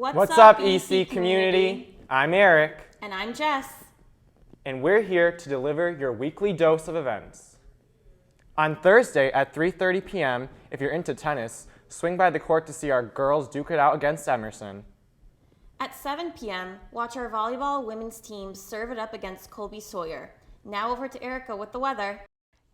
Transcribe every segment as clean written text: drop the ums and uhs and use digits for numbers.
What's up, EC community? I'm Eric. And I'm Jess. And we're here to deliver your weekly dose of events. On Thursday at 3:30 p.m., if you're into tennis, swing by the court to see our girls duke it out against Emerson. At 7 p.m., watch our volleyball women's team serve it up against Colby Sawyer. Now over to Erica with the weather.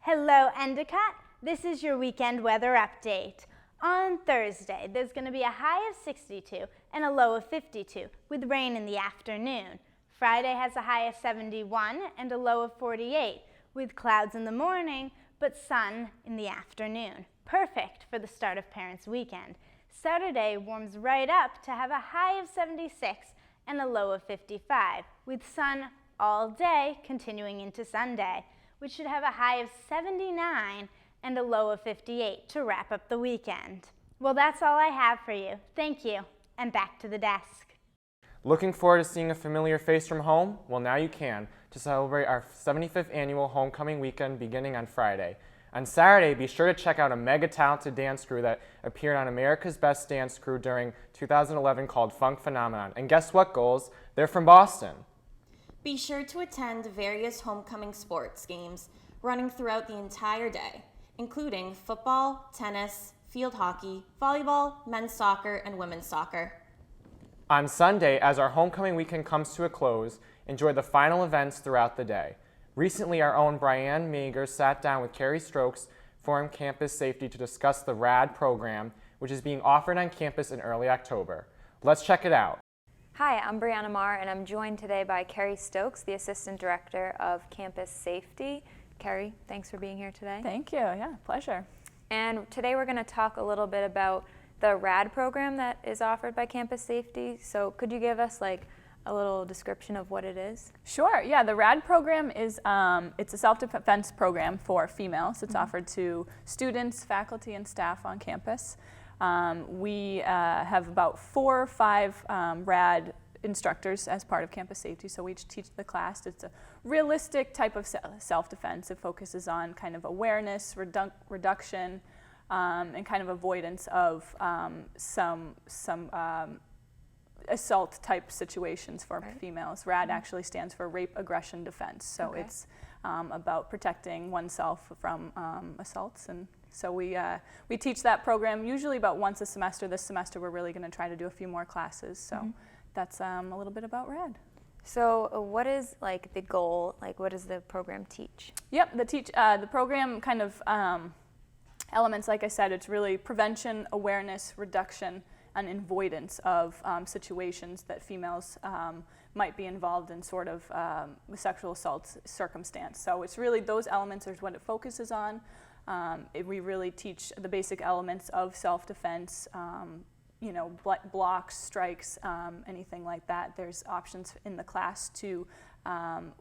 Hello, Endicott. This is your weekend weather update. On Thursday, there's going to be a high of 62 and a low of 52 with rain in the afternoon. Friday has a high of 71 and a low of 48 with clouds in the morning but sun in the afternoon. Perfect for the start of Parents' Weekend. Saturday warms right up to have a high of 76 and a low of 55 with sun all day continuing into Sunday, which should have a high of 79 and a low of 58 to wrap up the weekend. Well, that's all I have for you. Thank you, and back to the desk. Looking forward to seeing a familiar face from home? Well, now you can, to celebrate our 75th annual homecoming weekend beginning on Friday. On Saturday, be sure to check out a mega talented dance crew that appeared on America's Best Dance Crew during 2011 called Funk Phenomenon. And guess what, goals? They're from Boston. Be sure to attend various homecoming sports games running throughout the entire day, including football, tennis, field hockey, volleyball, men's soccer, and women's soccer. On Sunday, as our homecoming weekend comes to a close, enjoy the final events throughout the day. Recently, our own Brianne Mager sat down with Carrie Stokes from Campus Safety to discuss the RAD program, which is being offered on campus in early October. Let's check it out. Hi, I'm Brianna Marr, and I'm joined today by Carrie Stokes, the Assistant Director of Campus Safety. Carrie, thanks for being here today. Thank you. Yeah, pleasure. And today we're going to talk a little bit about the RAD program that is offered by Campus Safety. So could you give us like a little description of what it is? Sure. Yeah, the RAD program is it's a self-defense program for females. It's offered to students, faculty, and staff on campus. We have about 4 or 5 RAD instructors as part of Campus Safety, so we each teach the class. It's a realistic type of self-defense. It focuses on kind of awareness, reduction, and kind of avoidance of some assault type situations for females. RAD actually stands for Rape, Aggression, Defense, so it's about protecting oneself from assaults. And so we teach that program usually about once a semester. This semester we're really going to try to do a few more classes, so that's a little bit about RAD. So what is like the goal? Like what does the program teach? Yep, the program kind of elements, like I said, it's really prevention, awareness, reduction, and avoidance of situations that females might be involved in sort of sexual assault circumstance. So it's really those elements is what it focuses on. We really teach the basic elements of self-defense, you know, blocks, strikes, anything like that. There's options in the class to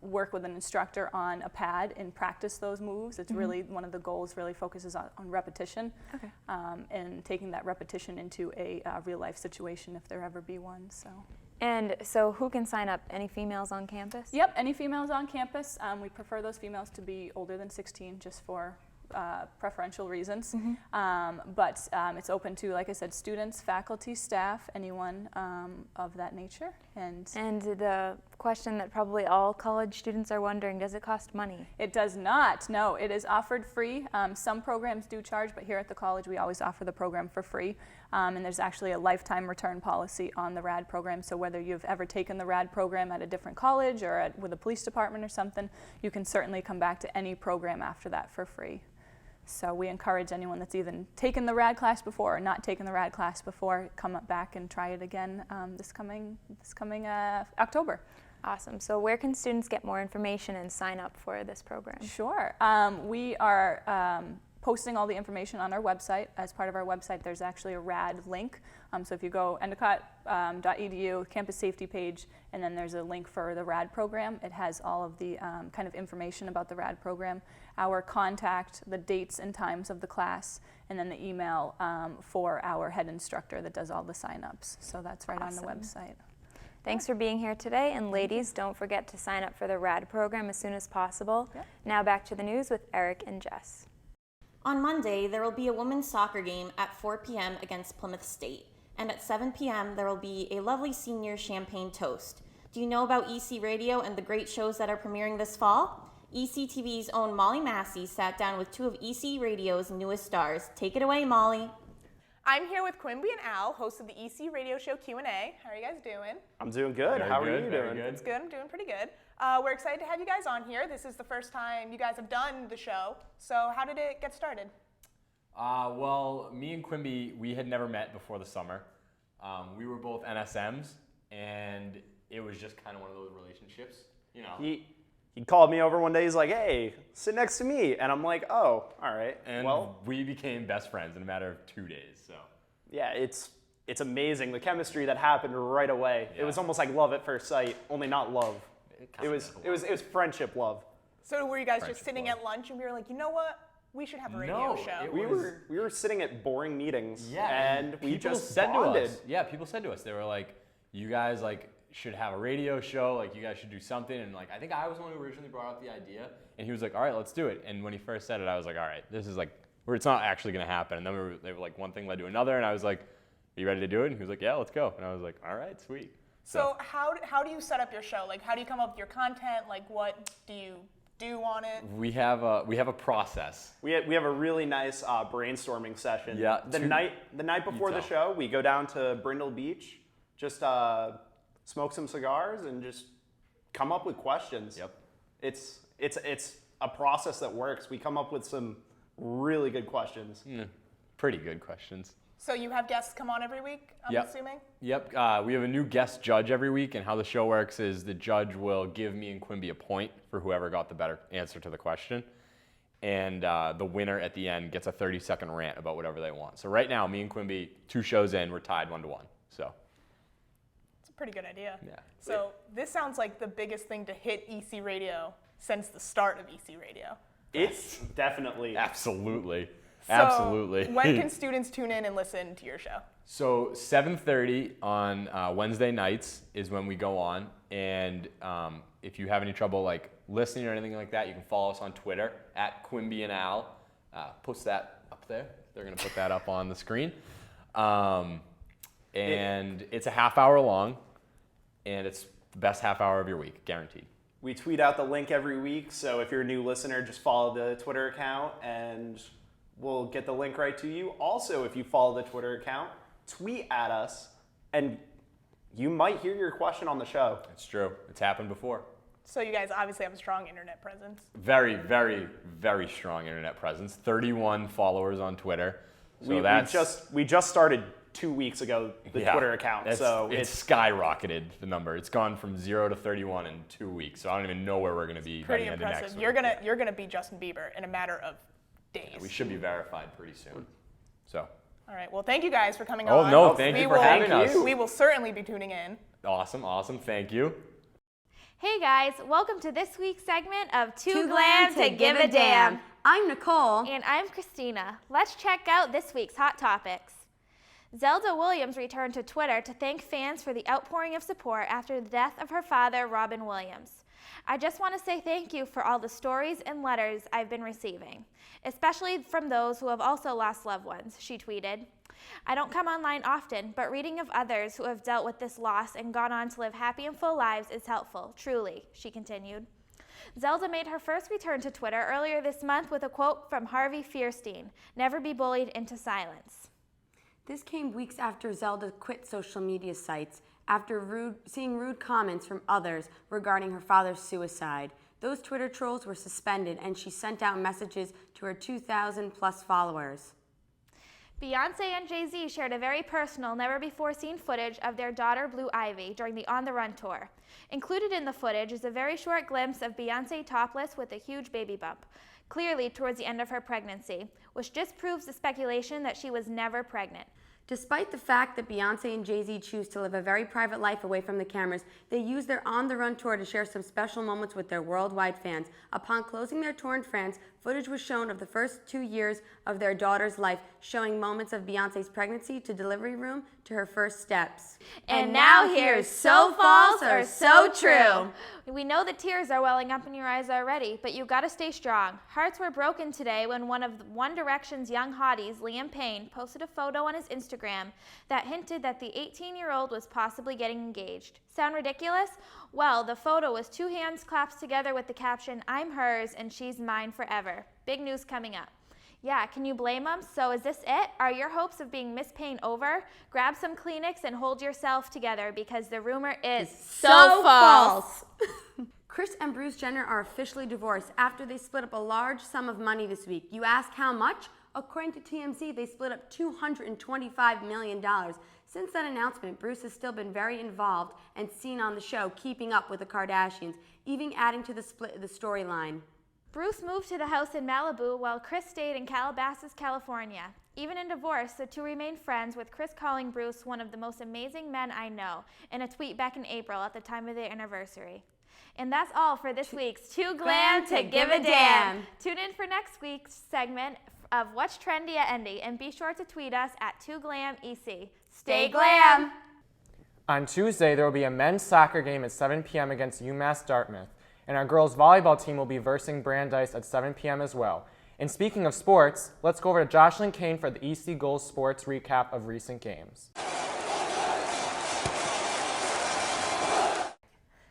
work with an instructor on a pad and practice those moves. It's really one of the goals really focuses on repetition and taking that repetition into a real life situation if there ever be one. And so who can sign up? Any females on campus? Yep, any females on campus. We prefer those females to be older than 16 just for preferential reasons, but it's open to, like I said, students, faculty, staff, anyone of that nature. And the question that probably all college students are wondering, does it cost money? It does not. No, it is offered free. Some programs do charge, but here at the college we always offer the program for free. And there's actually a lifetime return policy on the RAD program, so whether you've ever taken the RAD program at a different college or with a police department or something, you can certainly come back to any program after that for free. So we encourage anyone that's even taken the RAD class before or not taken the RAD class before, come back and try it again this coming October. Awesome. So where can students get more information and sign up for this program? Sure. We are posting all the information on our website. As part of our website, there's actually a RAD link. So if you go endicott.edu, campus safety page, and then there's a link for the RAD program. It has all of the kind of information about the RAD program, our contact, the dates and times of the class, and then the email for our head instructor that does all the sign-ups. So that's right on the website. Thanks for being here today, and ladies, don't forget to sign up for the RAD program as soon as possible. Now back to the news with Eric and Jess. On Monday, there will be a women's soccer game at 4 p.m. against Plymouth State. And at 7 p.m., there will be a lovely senior champagne toast. Do you know about EC Radio and the great shows that are premiering this fall? ECTV's own Molly Massey sat down with two of EC Radio's newest stars. Take it away, Molly. I'm here with Quimby and Al, hosts of the EC Radio Show Q&A. How are you guys doing? I'm doing good. How are you doing? It's good. I'm doing pretty good. We're excited to have you guys on here. This is the first time you guys have done the show. So how did it get started? Well, me and Quimby, we had never met before the summer. We were both NSMs, and it was just kind of one of those relationships, you know. He called me over one day. He's like, "Hey, sit next to me," and I'm like, "Oh, all right." And well, we became best friends in a matter of 2 days. So yeah, it's amazing the chemistry that happened right away. Yeah. It was almost like love at first sight, only not love. It was friendship love. So were you guys Friendship just sitting love. at lunch and we were like, you know what? We should have a radio show. it We was- were sitting at boring meetings, Yeah, and we people just said bonded. to us. Yeah, people said to us, they were like, "You guys should have a radio show. Like, you guys should do something." And I think I was the one who originally brought up the idea, and he was like, "All right, let's do it." And when he first said it, I was like, "All right, this is it's not actually gonna happen." And then they were like, one thing led to another, and I was like, "Are you ready to do it?" And he was like, "Yeah, let's go." And I was like, "All right, sweet." So how do you set up your show? Like, how do you come up with your content? Like, what do you do on it? We have a process. We have a really nice brainstorming session. Yeah, The night before the show, we go down to Brindle Beach, just smoke some cigars and just come up with questions. Yep. It's a process that works. We come up with some really good questions. Pretty good questions. So you have guests come on every week, I'm Yep. assuming? Yep. We have a new guest judge every week, and how the show works is the judge will give me and Quimby a point for whoever got the better answer to the question. And the winner at the end gets a 30-second rant about whatever they want. So right now, me and Quimby, 2 shows in, we're tied 1-1. So It's a pretty good idea. yeah. So this sounds like the biggest thing to hit EC Radio since the start of EC Radio. It's definitely. Absolutely. So Absolutely. when can students tune in and listen to your show? So 7:30 on Wednesday nights is when we go on, and if you have any trouble listening or anything like that, you can follow us on Twitter at Quimby and Al. Post that up there. They're gonna put that up on the screen, and it's a half hour long, and it's the best half hour of your week, guaranteed. We tweet out the link every week, so if you're a new listener, just follow the Twitter account and we'll get the link right to you. Also, if you follow the Twitter account, tweet at us and you might hear your question on the show. It's true. It's happened before. So you guys obviously have a strong internet presence. Very, very, very strong internet presence. 31 followers on Twitter. So we just started 2 weeks ago, the Twitter account. So it's skyrocketed, the number. It's gone from 0 to 31 in 2 weeks. So I don't even know where we're going to be by Pretty the end of next impressive. week. You're gonna be Justin Bieber in a matter of days. We should be verified pretty soon. So All right. Well, thank you guys for coming Oh, on. no, thank you for having us. We will certainly be tuning in. awesome. Thank you. Hey guys, welcome to this week's segment of Too Glam to Give a Damn. I'm Nicole. And I'm Christina. Let's check out this week's hot topics. Zelda Williams returned to Twitter to thank fans for the outpouring of support after the death of her father, Robin Williams. I just want to say thank you for all the stories and letters I've been receiving, especially from those who have also lost loved ones, she tweeted. I don't come online often, but reading of others who have dealt with this loss and gone on to live happy and full lives is helpful, truly, she continued. Zelda made her first return to Twitter earlier this month with a quote from Harvey Fierstein, "Never be bullied into silence." This came weeks after Zelda quit social media sites after seeing rude comments from others regarding her father's suicide. Those Twitter trolls were suspended and she sent out messages to her 2,000 plus followers. Beyonce and Jay-Z shared a very personal, never-before-seen footage of their daughter Blue Ivy during the On the Run tour. Included in the footage is a very short glimpse of Beyonce topless with a huge baby bump, clearly towards the end of her pregnancy, which disproves the speculation that she was never pregnant. Despite the fact that Beyonce and Jay-Z choose to live a very private life away from the cameras, they use their On the Run tour to share some special moments with their worldwide fans. Upon closing their tour in France, footage was shown of the first 2 years of their daughter's life, showing moments of Beyonce's pregnancy to delivery room to her first steps. And now here's So False or So True. We know the tears are welling up in your eyes already, but you gotta stay strong. Hearts were broken today when one of One Direction's young hotties, Liam Payne, posted a photo on his Instagram Instagram that hinted that the 18-year-old was possibly getting engaged. Sound ridiculous? Well, the photo was 2 hands clasped together with the caption, "I'm hers and she's mine forever." Big news coming up. Yeah, can you blame them? So is this it? Are your hopes of being Miss Payne over? Grab some Kleenex and hold yourself together because the rumor is so false. Kris and Bruce Jenner are officially divorced after they split up a large sum of money this week. You ask how much? According to TMZ, they split up $225 million. Since that announcement, Bruce has still been very involved and seen on the show keeping up with the Kardashians, even adding to the split of the storyline. Bruce moved to the house in Malibu while Kris stayed in Calabasas, California. Even in divorce, the two remain friends, with Kris calling Bruce one of the most amazing men I know in a tweet back in April at the time of their anniversary. And that's all for this week's Too Glam to Give a Damn. Tune in for next week's segment of What's Trendy at Endy, and be sure to tweet us at 2GlamEC. Stay glam! On Tuesday, there will be a men's soccer game at 7 p.m. against UMass Dartmouth, and our girls volleyball team will be versing Brandeis at 7 p.m. as well. And speaking of sports, let's go over to Jocelyn Kane for the EC Goals Sports recap of recent games.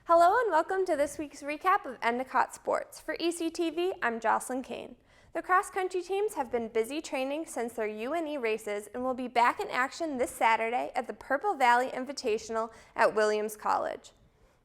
Hello and welcome to this week's recap of Endicott Sports. For ECTV, I'm Jocelyn Kane. The cross-country teams have been busy training since their UNE races and will be back in action this Saturday at the Purple Valley Invitational at Williams College.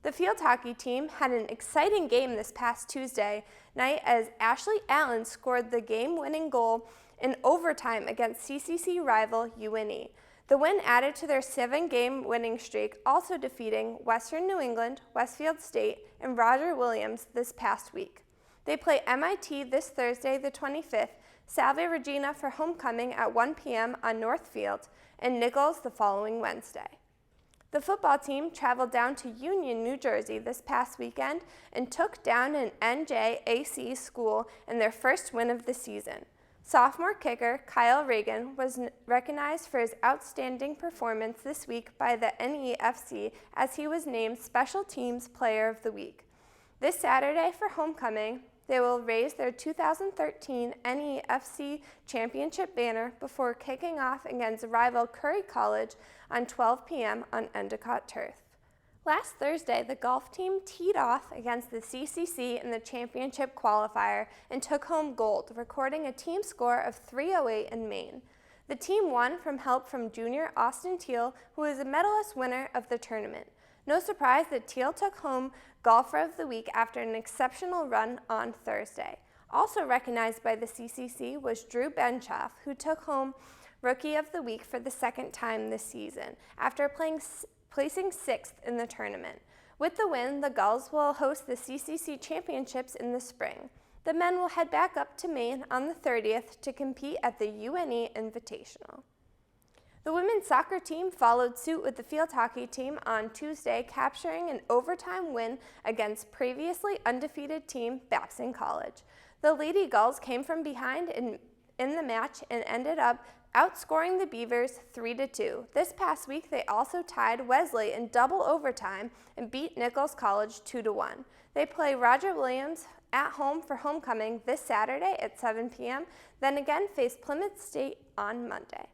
The field hockey team had an exciting game this past Tuesday night as Ashley Allen scored the game-winning goal in overtime against CCC rival UNE. The win added to their 7-game winning streak, also defeating Western New England, Westfield State, and Roger Williams this past week. They play MIT this Thursday, the 25th, Salve Regina for homecoming at 1 p.m. on Northfield, and Nichols the following Wednesday. The football team traveled down to Union, New Jersey this past weekend and took down an NJAC school in their first win of the season. Sophomore kicker Kyle Reagan was recognized for his outstanding performance this week by the NEFC as he was named Special Teams Player of the Week. This Saturday for homecoming, they will raise their 2013 NEFC championship banner before kicking off against rival Curry College on 12 p.m. on Endicott turf. Last Thursday, the golf team teed off against the CCC in the championship qualifier and took home gold, recording a team score of 308 in Maine. The team won from help from junior Austin Teal, who is a medalist winner of the tournament. No surprise that Teal took home Golfer of the Week after an exceptional run on Thursday. Also recognized by the CCC was Drew Benchoff, who took home Rookie of the Week for the second time this season, after placing 6th in the tournament. With the win, the Gulls will host the CCC Championships in the spring. The men will head back up to Maine on the 30th to compete at the UNE Invitational. The women's soccer team followed suit with the field hockey team on Tuesday, capturing an overtime win against previously undefeated team Babson College. The Lady Gulls came from behind in the match and ended up outscoring the Beavers 3-2. This past week, they also tied Wesley in double overtime and beat Nichols College 2-1. They play Roger Williams at home for homecoming this Saturday at 7 p.m., then again face Plymouth State on Monday.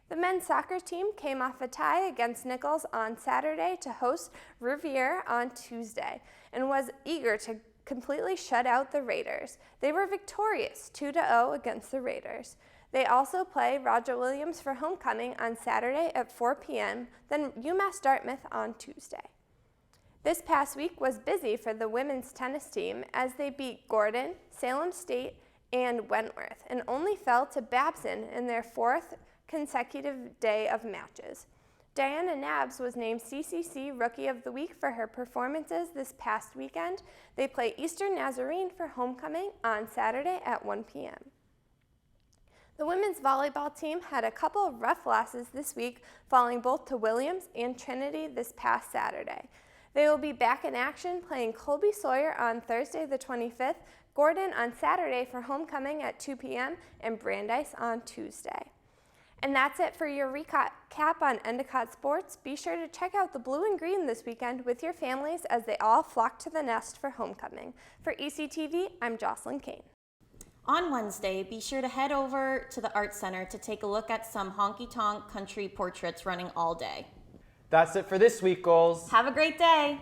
The men's soccer team came off a tie against Nichols on Saturday to host Riviere on Tuesday and was eager to completely shut out the Raiders. They were victorious 2-0 against the Raiders. They also play Roger Williams for homecoming on Saturday at 4 p.m., then UMass Dartmouth on Tuesday. This past week was busy for the women's tennis team as they beat Gordon, Salem State, and Wentworth, and only fell to Babson in their 4th consecutive day of matches. Diana Nabbs was named CCC Rookie of the Week for her performances this past weekend. They play Eastern Nazarene for homecoming on Saturday at 1 p.m. The women's volleyball team had a couple of rough losses this week, falling both to Williams and Trinity this past Saturday. They will be back in action playing Colby Sawyer on Thursday the 25th, Gordon on Saturday for homecoming at 2 p.m., and Brandeis on Tuesday. And that's it for your recap on Endicott Sports. Be sure to check out the blue and green this weekend with your families as they all flock to the nest for homecoming. For ECTV, I'm Jocelyn Kane. On Wednesday, be sure to head over to the Art Center to take a look at some honky-tonk country portraits running all day. That's it for this week, goals. Have a great day!